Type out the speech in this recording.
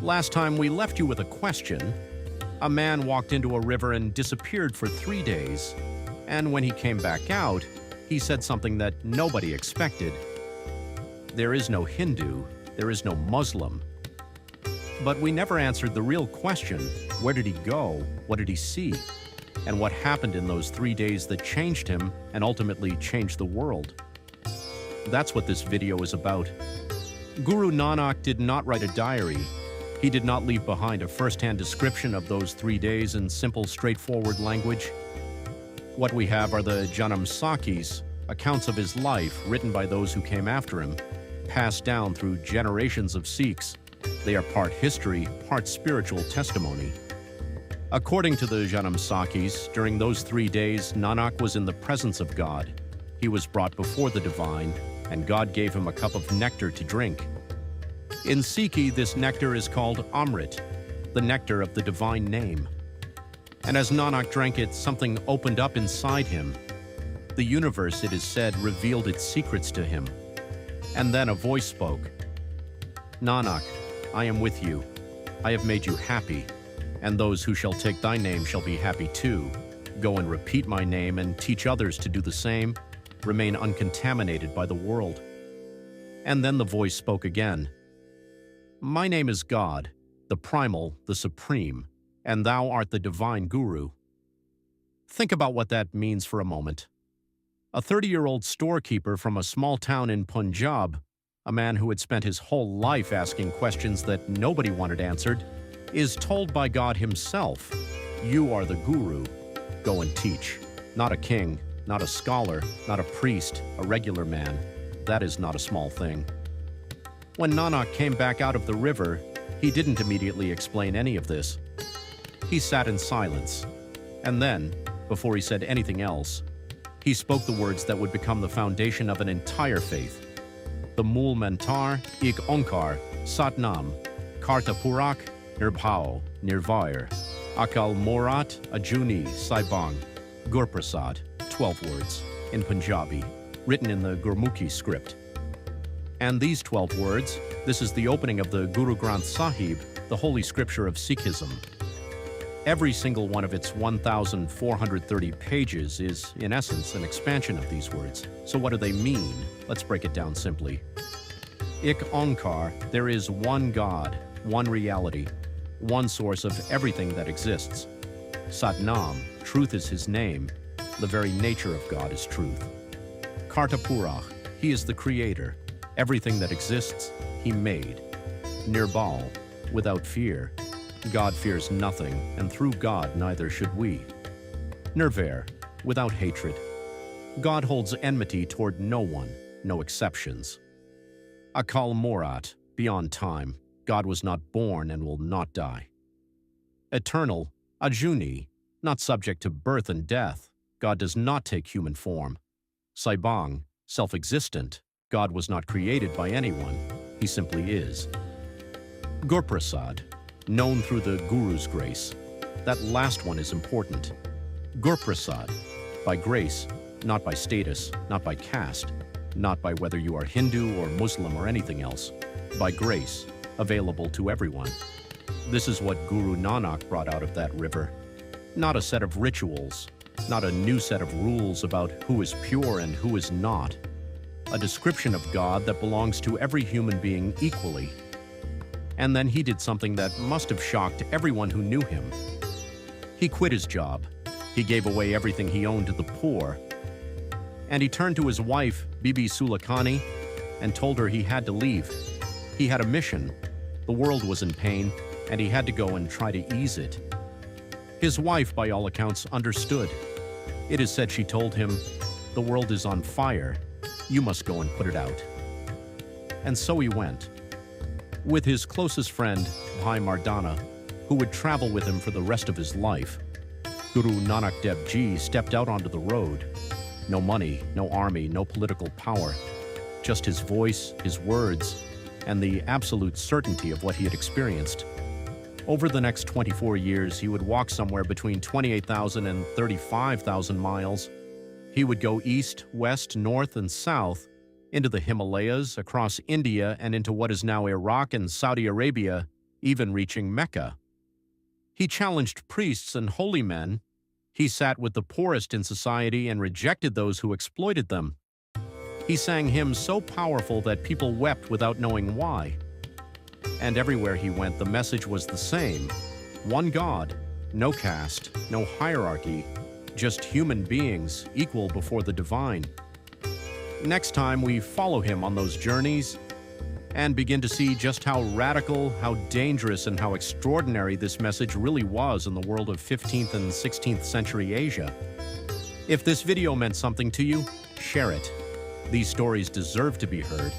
Last time we left you with a question. A man walked into a river and disappeared for 3 days. And when he came back out, he said something that nobody expected. There is no Hindu, there is no Muslim. But we never answered the real question: where did he go? What did he see? And what happened in those 3 days that changed him and ultimately changed the world? That's what this video is about. Guru Nanak did not write a diary. He did not leave behind a first-hand description of those 3 days in simple, straightforward language. What we have are the Janamsakhis, accounts of his life written by those who came after him, passed down through generations of Sikhs. They are part history, part spiritual testimony. According to the Janamsakhis, during those 3 days, Nanak was in the presence of God. He was brought before the divine, and God gave him a cup of nectar to drink. In Sikhi, this nectar is called Amrit, the nectar of the divine name. And as Nanak drank it, something opened up inside him. The universe, it is said, revealed its secrets to him. And then a voice spoke. Nanak, I am with you. I have made you happy, and those who shall take thy name shall be happy too. Go and repeat my name and teach others to do the same. Remain uncontaminated by the world. And then the voice spoke again. My name is God, the primal, the supreme, and thou art the divine guru. Think about what that means for a moment. A 30-year-old storekeeper from a small town in Punjab, a man who had spent his whole life asking questions that nobody wanted answered, is told by God himself, you are the guru, go and teach. Not a king, not a scholar, not a priest, a regular man. That is not a small thing. When Nanak came back out of the river, he didn't immediately explain any of this. He sat in silence, and then, before he said anything else, he spoke the words that would become the foundation of an entire faith. The Mool Mantar, Ik Onkar, Satnam, Karta Purak, Nirbhao, Nirvair, Akal Morat, Ajuni, Saibang, Gurprasad, 12 words, in Punjabi, written in the Gurmukhi script. And these 12 words, this is the opening of the Guru Granth Sahib, the holy scripture of Sikhism. Every single one of its 1,430 pages is, in essence, an expansion of these words. So what do they mean? Let's break it down simply. Ik Onkar, there is one God, one reality, one source of everything that exists. Satnam, truth is his name. The very nature of God is truth. Karta Purak, he is the creator. Everything that exists, he made. Nirbal, without fear. God fears nothing, and through God neither should we. Nirvair, without hatred. God holds enmity toward no one, no exceptions. Akal Morat, beyond time. God was not born and will not die. Eternal, Ajuni, not subject to birth and death. God does not take human form. Saibang, self-existent. God was not created by anyone. He simply is. Gurprasad, known through the Guru's grace. That last one is important. Gurprasad, by grace, not by status, not by caste, not by whether you are Hindu or Muslim or anything else. By grace, available to everyone. This is what Guru Nanak brought out of that river. Not a set of rituals, not a new set of rules about who is pure and who is not. A description of God that belongs to every human being equally. And then he did something that must have shocked everyone who knew him. He quit his job. He gave away everything he owned to the poor. And he turned to his wife, Bibi Sulakani, and told her he had to leave. He had a mission. The world was in pain, and he had to go and try to ease it. His wife, by all accounts, understood. It is said she told him, the world is on fire. You must go and put it out. And so he went. With his closest friend, Bhai Mardana, who would travel with him for the rest of his life, Guru Nanak Dev Ji stepped out onto the road. No money, no army, no political power. Just his voice, his words, and the absolute certainty of what he had experienced. Over the next 24 years, he would walk somewhere between 28,000 and 35,000 miles. He would go east, west, north, and south, into the Himalayas, across India, and into what is now Iraq and Saudi Arabia, even reaching Mecca. He challenged priests and holy men. He sat with the poorest in society and rejected those who exploited them. He sang hymns so powerful that people wept without knowing why. And everywhere he went, the message was the same: one God, no caste, no hierarchy, just human beings equal before the divine. Next time we follow him on those journeys and begin to see just how radical, how dangerous, and how extraordinary this message really was in the world of 15th and 16th century Asia. If this video meant something to you, share it. These stories deserve to be heard,